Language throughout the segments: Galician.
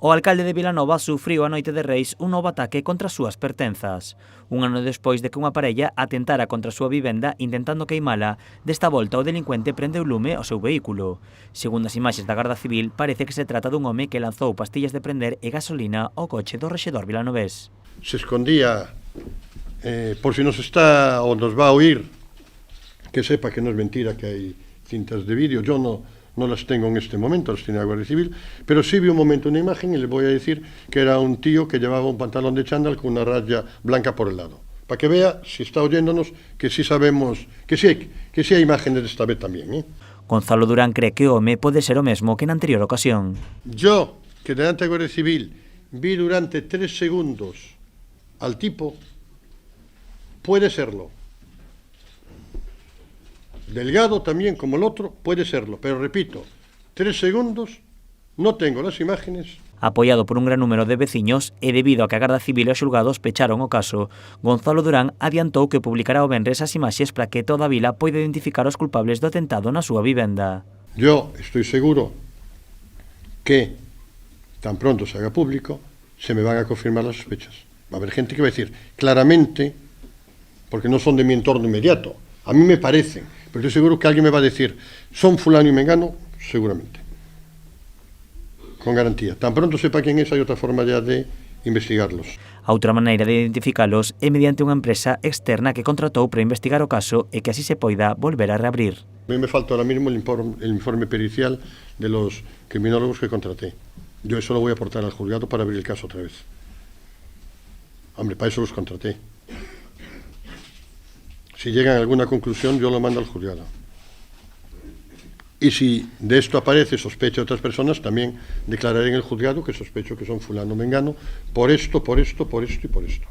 O alcalde de Vilanova sufriu a noite de Reis un novo ataque contra as súas pertenzas. Un ano despois de que unha parella atentara contra a súa vivenda intentando queimala, desta volta o delincuente prendeu lume ao seu vehículo. Segundo as imaxes da Garda Civil, parece que se trata dun home que lanzou pastillas de prender e gasolina ao coche do rexedor vilanovés. Se escondía, por si nos está o nos va a oír, que sepa que no es mentira que hay cintas de vídeo. Yo no las tengo en este momento, las tiene la Guardia Civil, pero sí vi un momento una imagen y les voy a decir que era un tío que llevaba un pantalón de chándal con una raya blanca por el lado. Para que vea, si está oyéndonos, que sí sabemos, que sí hay imágenes de esta vez también. Gonzalo Durán cree que o home pode ser o mesmo que na anterior ocasión. Yo, que delante da Guardia Civil vi durante 3 segundos al tipo, puede serlo. Delgado también, como el otro, puede serlo. Pero repito, 3 segundos, no tengo las imágenes. Apoiado por un gran número de veciños e debido a que a Garda Civil e os xulgados pecharon o caso, Gonzalo Durán adiantou que publicará o venres as imaxes para que toda a vila poida identificar os culpables do atentado na súa vivenda. Yo estoy seguro que, tan pronto se haga público, se me van a confirmar las sospechas. Va a haber gente que va a decir claramente, porque no son de mi entorno inmediato, a mí me parecen, pero estoy seguro que alguien me va a decir, son fulano y mengano, seguramente. Con garantía. Tan pronto sepa quién es, hay otra forma ya de investigarlos. A outra maneira de identificalos é mediante unha empresa externa que contratou para investigar o caso e que así se poida volver a reabrir. A mí me falta ahora mismo el informe pericial de los criminólogos que contraté. Yo eso lo voy a aportar al juzgado para abrir el caso otra vez. Hombre, para eso los contraté. Si llegan a alguna conclusión, yo lo mando al juzgado. Y si de esto aparece sospecha de otras personas, también declararé en el juzgado que sospecho que son fulano mengano por esto y por esto.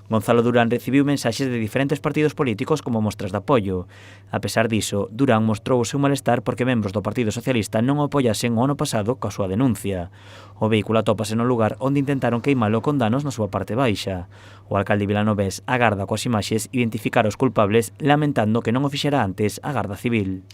Gonzalo Durán recibiu mensaxes de diferentes partidos políticos como mostras de apoio. A pesar diso, Durán mostrou o seu malestar porque membros do Partido Socialista non o apoiasen o ano pasado coa súa denuncia. O vehículo atópase no lugar onde intentaron queimalo con danos na súa parte baixa. O alcalde vilanovés agarda coas imaxes identificar os culpables lamentando que non o fixera antes a Garda Civil.